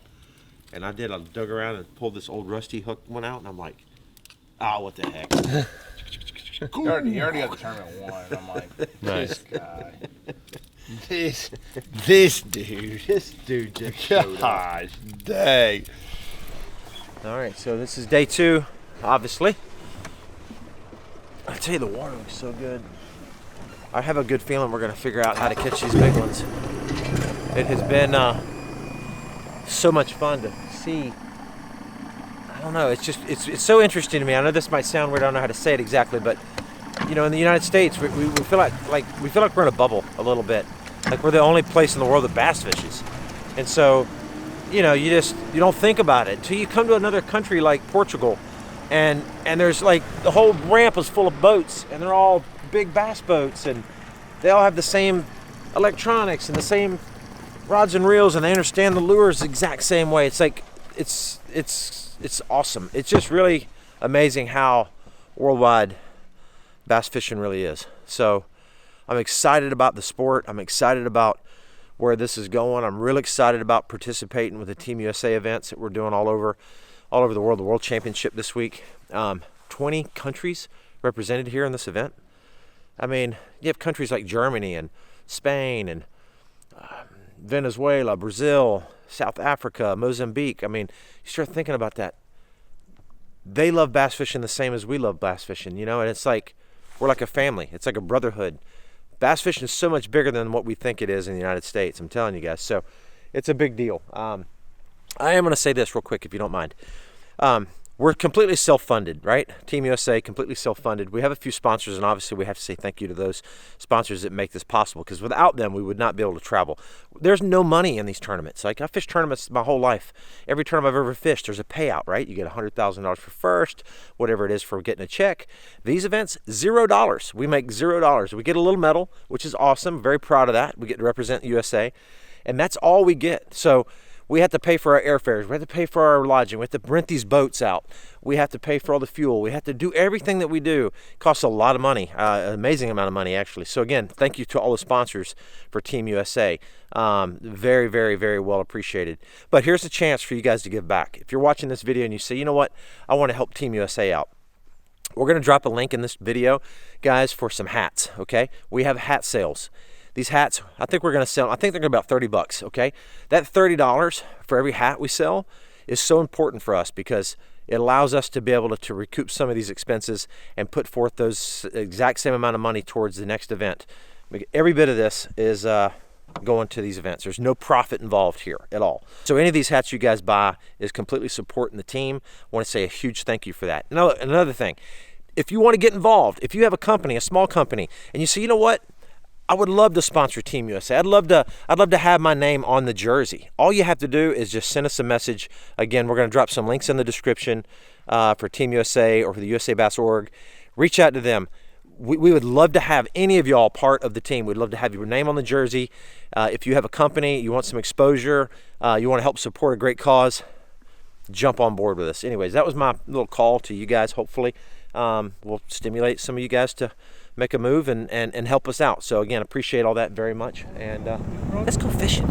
Speaker 1: And I did. I dug around and pulled this old rusty hook one out, and I'm like, oh, what the heck?
Speaker 3: He already got the tournament won. And I'm like, this guy, this dude just showed up. Dang.
Speaker 1: All right, so this is day 2, obviously. I tell you, the water looks so good. I have a good feeling we're going to figure out how to catch these big ones. It has been so much fun to see. I don't know. It's so interesting to me. I know this might sound weird. I don't know how to say it exactly, but you know, in the United States, we feel like we're in a bubble a little bit. Like we're the only place in the world that bass fishes, and so you know, you don't think about it until you come to another country like Portugal. And there's like the whole ramp is full of boats, and they're all big bass boats, and they all have the same electronics and the same rods and reels, and they understand the lures the exact same way. It's like it's awesome. It's just really amazing how worldwide bass fishing really is. So I'm excited about the sport. I'm excited about where this is going. I'm really excited about participating with the Team USA events that we're doing all over the world. The World Championship this week. 20 countries represented here in this event. I mean, you have countries like Germany and Spain and Venezuela, Brazil, South Africa, Mozambique. I mean, you start thinking about that. They love bass fishing the same as we love bass fishing, you know, and it's like we're like a family. It's like a brotherhood. Bass fishing is so much bigger than what we think it is in the United States. I'm telling you guys. So it's a big deal. I am going to say this real quick, if you don't mind. We're completely self-funded, right? Team USA, completely self-funded. We have a few sponsors, and obviously we have to say thank you to those sponsors that make this possible, because without them, we would not be able to travel. There's no money in these tournaments. Like, I've fished tournaments my whole life. Every tournament I've ever fished, there's a payout, right? You get $100,000 for first, whatever it is for getting a check. These events, $0. We make $0. We get a little medal, which is awesome. Very proud of that. We get to represent the USA, and that's all we get. So we have to pay for our airfares. We have to pay for our lodging. We have to rent these boats out. We have to pay for all the fuel. We have to do everything that we do. It costs a lot of money, an amazing amount of money, actually. So again, thank you to all the sponsors for Team USA. Very, very, very well appreciated. But here's a chance for you guys to give back. If you're watching this video and you say, you know what, I want to help Team USA out, we're going to drop a link in this video, guys, for some hats, okay? We have hat sales. These hats, I think we're going to sell, I think they're going to be about $30, okay? That $30 for every hat we sell is so important for us, because it allows us to be able to recoup some of these expenses and put forth those exact same amount of money towards the next event. Every bit of this is going to these events. There's no profit involved here at all. So any of these hats you guys buy is completely supporting the team. I want to say a huge thank you for that. Another thing, if you want to get involved, if you have a company, a small company, and you say, you know what, I would love to sponsor Team USA. I'd love to have my name on the jersey. All you have to do is just send us a message. Again, we're going to drop some links in the description for Team USA or for the USA Bass Org. Reach out to them. we would love to have any of y'all part of the team. We'd love to have your name on the jersey. If you have a company, you want some exposure, you want to help support a great cause, jump on board with us. Anyways, that was my little call to you guys. Hopefully we'll stimulate some of you guys to make a move and help us out. So again, appreciate all that very much. And let's go fishing.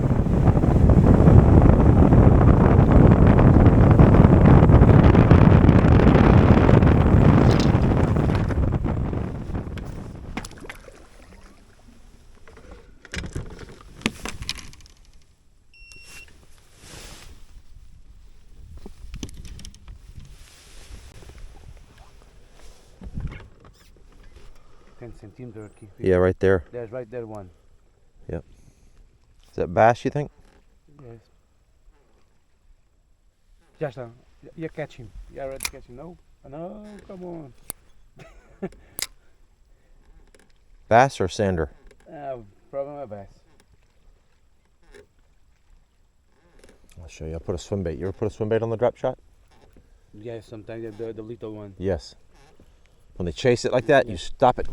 Speaker 6: Turkey.
Speaker 1: Yeah, right there.
Speaker 6: There's right there one.
Speaker 1: Yep. Is that bass, you think?
Speaker 6: Yes. Just you catch him. You already catch him. No, no, come on.
Speaker 1: Bass or sander?
Speaker 6: Probably a bass.
Speaker 1: I'll show you. I'll put a swim bait. You ever put a swim bait on the drop shot?
Speaker 6: Yes, sometimes the little one.
Speaker 1: Yes. When they chase it like that, you stop it,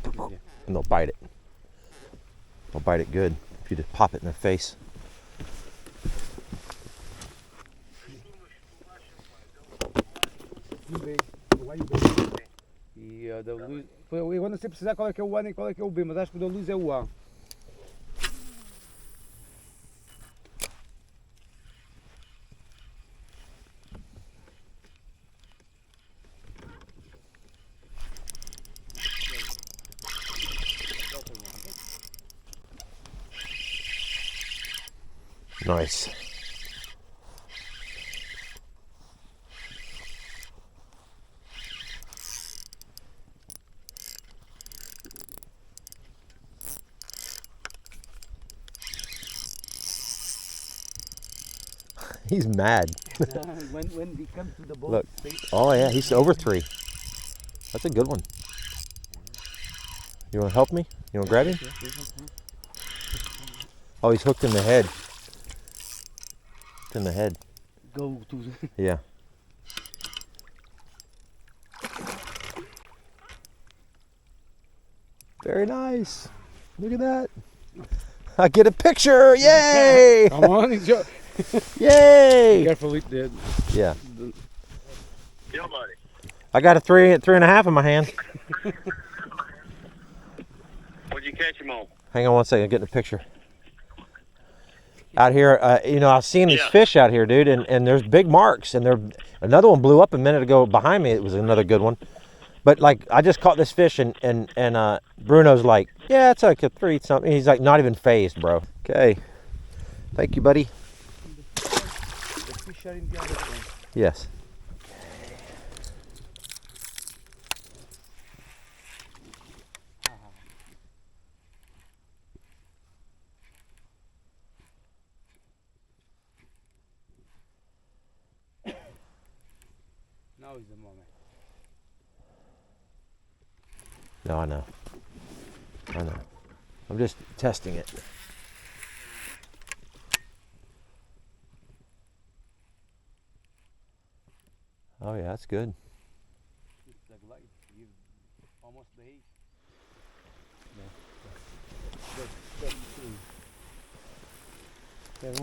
Speaker 1: and they'll bite it. They'll bite it good if you just pop it in their face.
Speaker 6: E da luz. Eu não sei precisar qual é que é o A nem qual é que é o B, mas acho que o da luz é o A.
Speaker 1: Nice. He's mad.
Speaker 6: When he comes to the boat.
Speaker 1: Look. Oh yeah, he's over 3. That's a good one. You want to help me? You want to grab him? Oh, he's hooked in the head. In the head.
Speaker 6: Go to.
Speaker 1: Yeah. Very nice. Look at that. I get a picture. Yay!
Speaker 6: Come on, enjoy.
Speaker 1: Yay!
Speaker 6: Careful with the.
Speaker 1: Yeah.
Speaker 8: Yeah, buddy.
Speaker 1: I got a 3.5 in my hand.
Speaker 8: What'd you catch him on?
Speaker 1: Hang on one second. I'm getting a picture. Out here, you know, I've seen these
Speaker 8: Yeah.
Speaker 1: fish out here, dude, and there's big marks, and another one blew up a minute ago behind me. It was another good one, but like I just caught this fish, and Bruno's like, yeah, it's like a 3 something. He's like not even phased, bro. Okay, thank you, buddy.
Speaker 6: The fish are in the other one.
Speaker 1: Yes.
Speaker 6: Now is the moment.
Speaker 1: No, I know. I know. I'm just testing it. Oh yeah, that's good.
Speaker 6: It's like light. You almost the heat.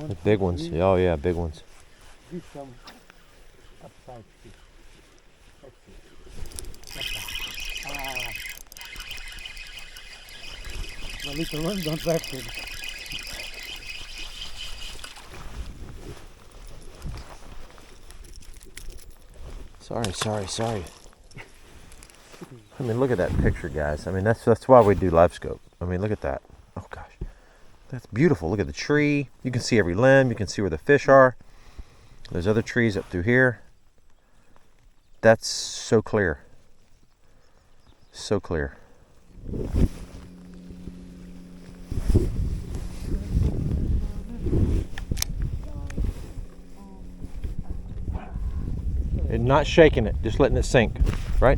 Speaker 1: The big ones. Oh yeah, big ones.
Speaker 6: This some upside fish. Let's see. The little ones don't like it.
Speaker 1: Sorry. I mean, look at that picture, guys. I mean, that's why we do live scope. I mean, look at that. Oh gosh, that's beautiful. Look at the tree. You can see every limb. You can see where the fish are. There's other trees up through here. That's so clear. So clear. And not shaking it, just letting it sink, right?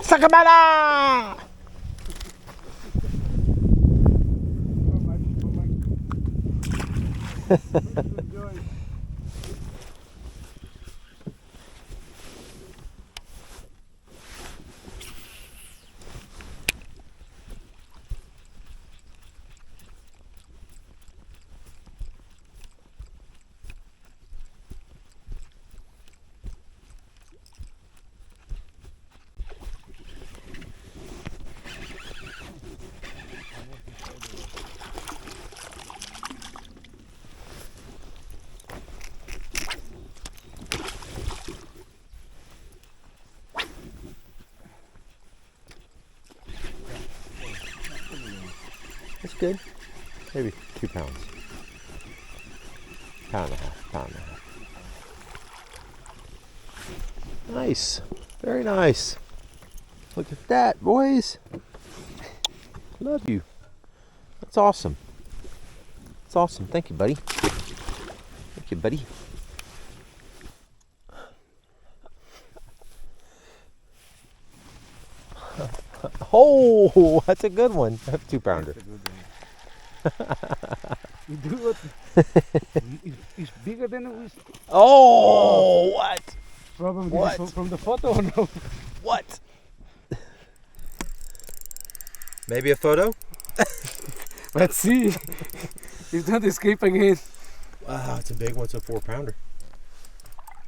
Speaker 1: Sacamela! That's good. Maybe 2 pounds. Pound and a half, pound and a half. Nice. Very nice. Look at that, boys. Love you. That's awesome. That's awesome. Thank you, buddy. Thank you, buddy. Oh, that's a good one. That's a 2-pounder.
Speaker 6: You do it. It's bigger than it was.
Speaker 1: Oh, what?
Speaker 6: Probably
Speaker 1: What?
Speaker 6: from the photo or no?
Speaker 1: What? Maybe a photo?
Speaker 6: Let's see. He's not escape again.
Speaker 1: Wow, it's a big one. It's a 4-pounder.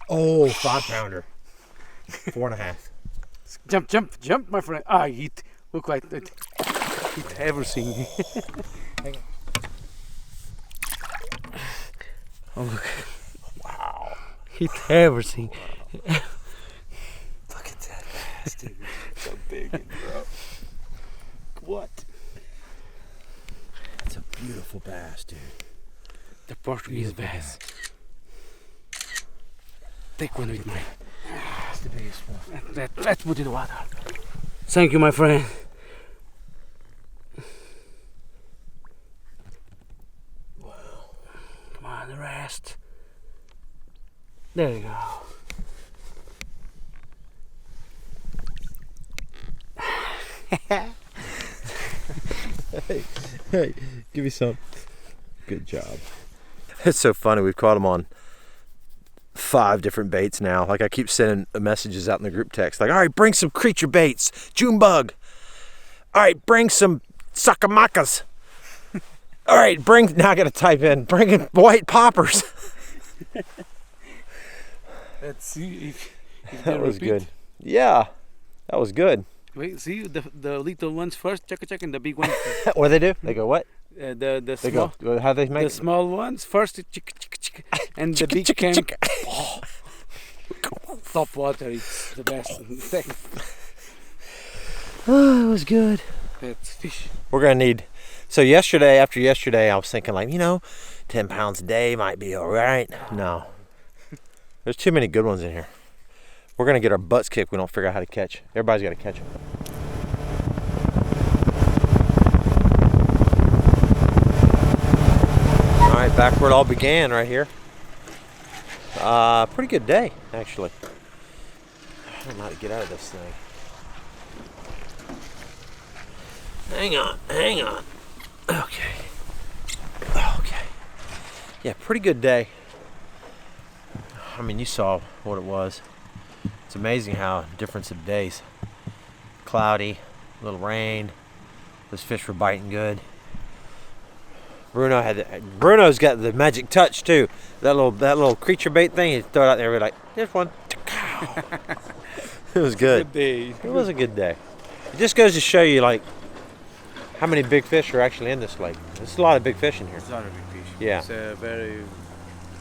Speaker 1: Oh, 5-pounder. 4.5.
Speaker 6: Jump, jump, jump, my friend. Ah, hit. Look like that. Hit everything. Oh, look.
Speaker 1: Wow.
Speaker 6: Hit everything.
Speaker 1: Look at that bass, dude. So big, bro. What? That's a beautiful bass, dude.
Speaker 6: The Portuguese bass. Take one with me.
Speaker 1: That's the biggest one.
Speaker 6: Let's put it in the water. Thank you, my friend.
Speaker 1: Wow.
Speaker 6: Come on, the rest. There you go.
Speaker 1: Hey, give me some. Good job. It's so funny. We've caught them on 5 different baits now. Like I keep sending messages out in the group text. Like, all right, bring some creature baits. June bug. All right, bring some sakamakas. All right, now I got to type in, bring in white poppers.
Speaker 6: Let's see if
Speaker 1: That was good. Yeah, that was good.
Speaker 6: Wait, see the little ones first, check, and the big ones.
Speaker 1: What do they do? They go what?
Speaker 6: The
Speaker 1: They
Speaker 6: small,
Speaker 1: go. How they make
Speaker 6: the
Speaker 1: it?
Speaker 6: small ones first, and the big can. Top water, it's the best.
Speaker 1: Oh, it was good.
Speaker 6: That's fish.
Speaker 1: We're gonna need. So after yesterday, I was thinking like, 10 pounds a day might be all right. No, there's too many good ones in here. We're gonna get our butts kicked. We don't figure out how to catch. Everybody's got to catch them. All right, back where it all began, right here. Pretty good day, actually. I don't know how to get out of this thing. Hang on. Okay. Yeah, pretty good day. I mean, you saw what it was. It's amazing how difference of days. Cloudy, a little rain. Those fish were biting good. Bruno's got the magic touch too. That little creature bait thing, he'd throw it out there and be like, "There's one." It was good. It was a good day. It just goes to show you like how many big fish are actually in this lake. There's a lot of big fish in here.
Speaker 6: It's not a big fish.
Speaker 1: Yeah.
Speaker 6: It's very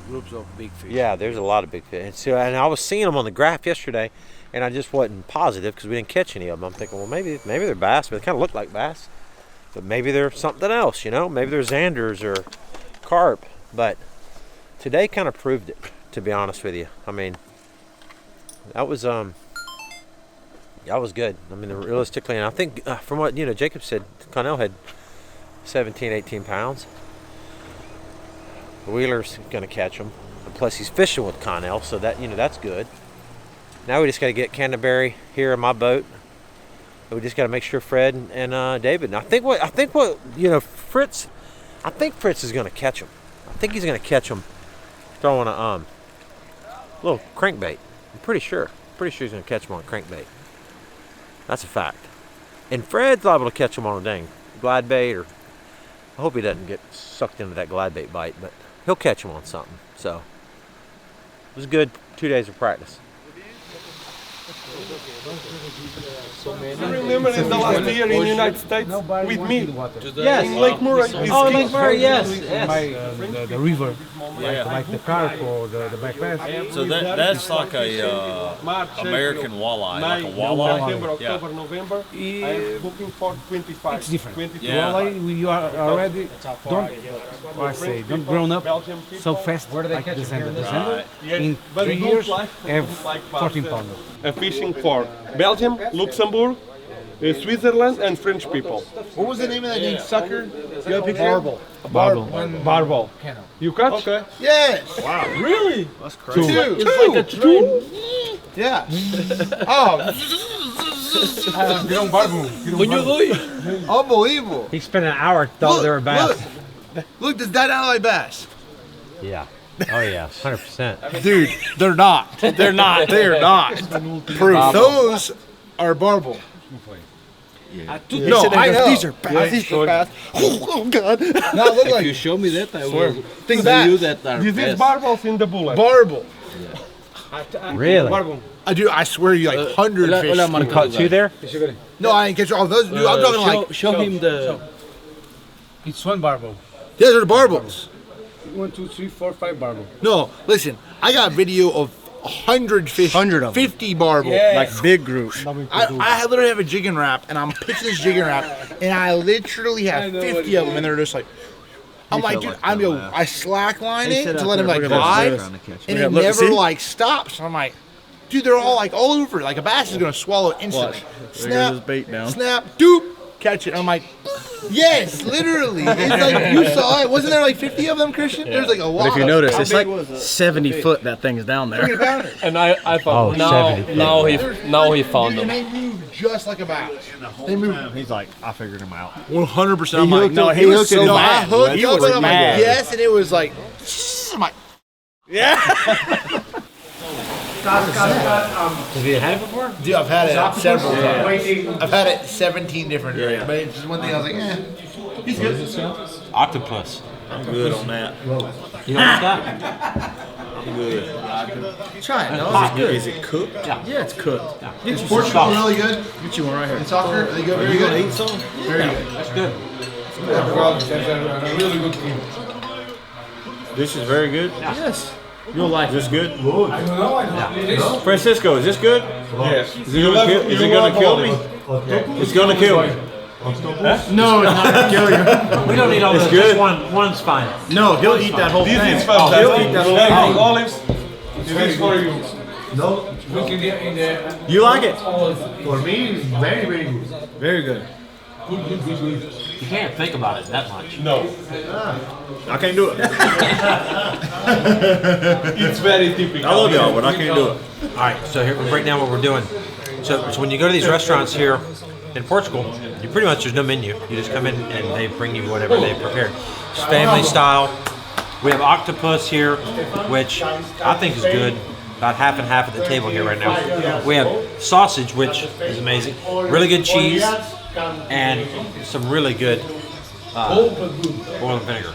Speaker 6: groups of big fish.
Speaker 1: Yeah, there's a lot of big fish. And I was seeing them on the graph yesterday, and I just wasn't positive because we didn't catch any of them. I'm thinking, well, maybe they're bass, but they kind of look like bass. But maybe they're something else, Maybe they're Xanders or carp. But today kind of proved it, to be honest with you. I mean, that was good. I mean, realistically, and I think from what Jacob said, Connell had 17, 18 pounds. Wheeler's gonna catch them. Plus, he's fishing with Connell, so that that's good. Now we just got to get Canterbury here in my boat. We just got to make sure Fred and David. And I think Fritz is gonna catch them. I I think he's gonna catch them throwing a little crankbait. I'm pretty sure. Pretty sure he's gonna catch them on a crankbait. That's a fact. And Fred's liable to catch them on a dang glide bait, or I hope he doesn't get sucked into that glide bait bite, but he'll catch them on something. So it was a good 2 days of practice.
Speaker 7: I remember in the last year in the United States with me.
Speaker 1: Yes.
Speaker 7: In Lake Murray.
Speaker 1: Oh, Lake Murray, yes.
Speaker 6: The river, like the carp or the black bass.
Speaker 5: So that's like a American walleye, like a walleye.
Speaker 7: September, October, November. I'm looking for 25.
Speaker 6: It's different.
Speaker 7: 25.
Speaker 5: Yeah.
Speaker 6: Walleye, you are already don't grown up so fast like December.
Speaker 7: Right.
Speaker 6: In
Speaker 7: But
Speaker 6: 3
Speaker 7: don't
Speaker 6: years,
Speaker 7: like-
Speaker 6: have
Speaker 7: like
Speaker 6: 14 pounds.
Speaker 7: Fishing for Belgium, Luxembourg, Switzerland, and French people.
Speaker 3: What was the name of that named sucker? You got a picture?
Speaker 7: Barbel. You catch? Okay.
Speaker 3: Yes.
Speaker 4: Wow.
Speaker 7: Really?
Speaker 4: That's crazy.
Speaker 3: Two.
Speaker 7: It's like a train.
Speaker 3: Yeah. Oh. Unbelievable.
Speaker 1: He spent an hour thought they were bass.
Speaker 3: Look, does that ally bass?
Speaker 1: Yeah. Oh yeah, 100%.
Speaker 3: Dude, they're not. They're not. They're not. Proof. Those are barbel. No, I know. These are bass. These are bass. Oh God. No, look like.
Speaker 5: You show me that, I will
Speaker 3: Think
Speaker 5: tell you
Speaker 3: bass.
Speaker 5: that are
Speaker 7: This is
Speaker 5: best.
Speaker 7: barbels in the bullet.
Speaker 3: Barbel.
Speaker 1: Really?
Speaker 7: Barbel.
Speaker 3: I swear you like 100 fish.
Speaker 1: You caught two there?
Speaker 3: No, I didn't catch all those. Dude, I'm talking like.
Speaker 5: Show him the.
Speaker 6: It's one barbel.
Speaker 3: Yeah, they're barbels.
Speaker 6: 1, 2, 3, 4, 5 barbel.
Speaker 3: No, listen. I got video of 100 fish.
Speaker 4: 100 of them.
Speaker 3: 50 barbel.
Speaker 4: Like big groups.
Speaker 3: I literally have a jigging wrap, and I'm pitching this jigging wrap, and I literally have 50 of them, and they're just like, I'm like, dude, I slackline it to let him like glide, and it
Speaker 4: Look,
Speaker 3: never
Speaker 4: see?
Speaker 3: like stops. I'm like, dude, they're all like all over. Like a bass is gonna swallow it instantly.
Speaker 4: There goes his bait down.
Speaker 3: Snap, doop, catch it. I'm like, yes, literally. It's like you saw it. Wasn't there like 50 of them, Christian? There's like a lot.
Speaker 4: But if you
Speaker 3: of
Speaker 4: notice,
Speaker 3: them.
Speaker 4: it's like 70 foot that thing's down there.
Speaker 7: And I thought,
Speaker 1: Oh,
Speaker 7: now he found
Speaker 3: And
Speaker 7: them.
Speaker 3: they move just like a bass. They move
Speaker 4: He's like, I figured him out.
Speaker 3: 100%. I'm like,
Speaker 4: no, he was so
Speaker 3: no, I
Speaker 4: mad.
Speaker 3: hooked
Speaker 4: He
Speaker 3: up
Speaker 4: was
Speaker 3: and I'm like,
Speaker 4: mad.
Speaker 3: yes, and it was like, I'm like,
Speaker 1: Have you had it before?
Speaker 3: dude, I've had it several times. I've had it 17 different times, but it's just one thing I was like, he's good.
Speaker 1: Octopus.
Speaker 4: I'm good on that.
Speaker 1: You know what's that?
Speaker 3: Try it. No, it's good.
Speaker 4: Is it cooked?
Speaker 3: Yeah, it's cooked. Is Portugal really good?
Speaker 4: Get you one right here.
Speaker 3: In soccer, are they good? Very good.
Speaker 4: Eat some?
Speaker 3: Very good.
Speaker 1: That's good.
Speaker 4: This is very good.
Speaker 3: Yes.
Speaker 1: You'll like
Speaker 4: Is this good?
Speaker 1: Yeah.
Speaker 4: Francisco, is this good?
Speaker 7: Yes.
Speaker 4: Is it gonna kill me? It's gonna kill me.
Speaker 3: No, it's not gonna kill you.
Speaker 1: We don't need all this.
Speaker 4: good.
Speaker 1: Just one's fine.
Speaker 4: No, he'll eat that whole
Speaker 7: This
Speaker 4: thing.
Speaker 7: is fantastic.
Speaker 4: He'll eat that whole
Speaker 7: Hey,
Speaker 4: thing.
Speaker 7: olives. This is for you.
Speaker 4: You like it?
Speaker 3: For me, it's very, very good.
Speaker 4: Very good.
Speaker 1: You can't think about it that much.
Speaker 7: No,
Speaker 4: I can't do it.
Speaker 7: it's very typical.
Speaker 4: I love y'all, but I can't do it.
Speaker 1: All right, so here we break down what we're doing. So when you go to these restaurants here in Portugal, you pretty much, there's no menu. You just come in and they bring you whatever they prepared. It's family style. We have octopus here, which I think is good. About half and half at the table here right now. We have sausage, which is amazing. Really good cheese and some really good oil and vinegar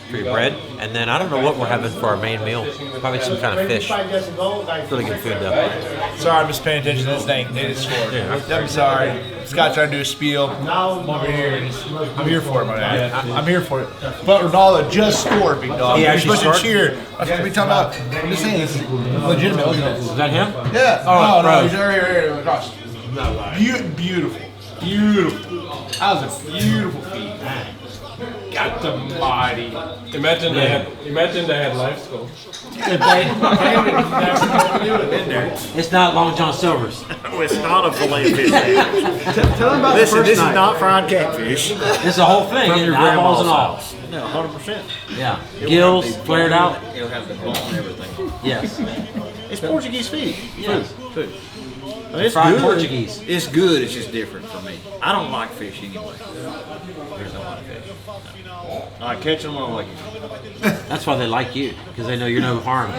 Speaker 1: for your bread. And then I don't know what we're having for our main meal. Probably some kind of fish. Really good food though.
Speaker 3: Sorry, I'm just paying attention to this thing. They just scored. I'm sorry. Scott trying to do a spiel. I'm over here. I'm here for it, my man. I'm here for it. But Ronaldo just scored, big dog.
Speaker 1: He
Speaker 3: You're
Speaker 1: actually
Speaker 3: supposed
Speaker 1: scored?
Speaker 3: to cheer. That's what we talking about. I'm just saying, this is legitimate. Look at this.
Speaker 1: Is that him?
Speaker 3: Yeah.
Speaker 1: Oh,
Speaker 3: no,
Speaker 1: bro.
Speaker 3: he's right here across. Beautiful. Beautiful. That was a beautiful feed.
Speaker 7: Got the mighty. Imagine they had live scope.
Speaker 1: It's not Long John Silver's.
Speaker 4: It's not a fillet fish.
Speaker 8: Tell them about
Speaker 4: Listen,
Speaker 8: the
Speaker 4: this
Speaker 8: first
Speaker 4: is
Speaker 8: night.
Speaker 4: not fried catfish.
Speaker 1: It's the whole thing.
Speaker 4: From your
Speaker 1: Eyeballs and all.
Speaker 4: grandma's house. No, 100%.
Speaker 1: Yeah. Gills flared out.
Speaker 5: It'll have the bone and everything.
Speaker 1: Yes.
Speaker 8: It's Portuguese food.
Speaker 5: Food.
Speaker 8: I mean, it's
Speaker 1: Fried
Speaker 8: good.
Speaker 1: Portuguese.
Speaker 5: It's good. It's just different for me. I don't like fish anyway. I just don't like fish. No. I catch them. I don't like it.
Speaker 1: That's why they like you, because they know you're no harm.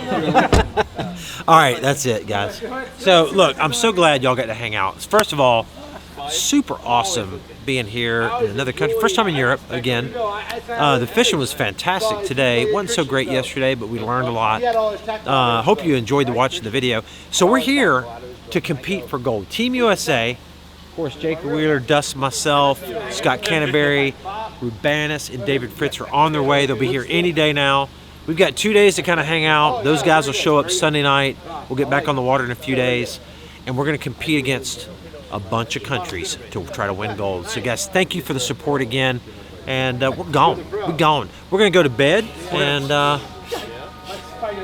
Speaker 1: All right, that's it, guys. So, look, I'm so glad y'all got to hang out. First of all, super awesome being here in another country. First time in Europe, again. The fishing was fantastic today. It wasn't so great yesterday, but we learned a lot. Hope you enjoyed watching the video. So we're here to compete for gold. Team USA, of course, Jacob Wheeler, Dust, myself, Scott Canterbury, Rubanis, and David Fritz are on their way. They'll be here any day now. We've got 2 days to kind of hang out. Those guys will show up Sunday night. We'll get back on the water in a few days. And we're going to compete against a bunch of countries to try to win gold. So, guys, thank you for the support again. And we're gone. We're gone. We're going to go to bed. And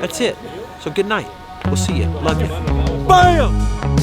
Speaker 1: that's it. So, good night. We'll see you. Love you. Bam!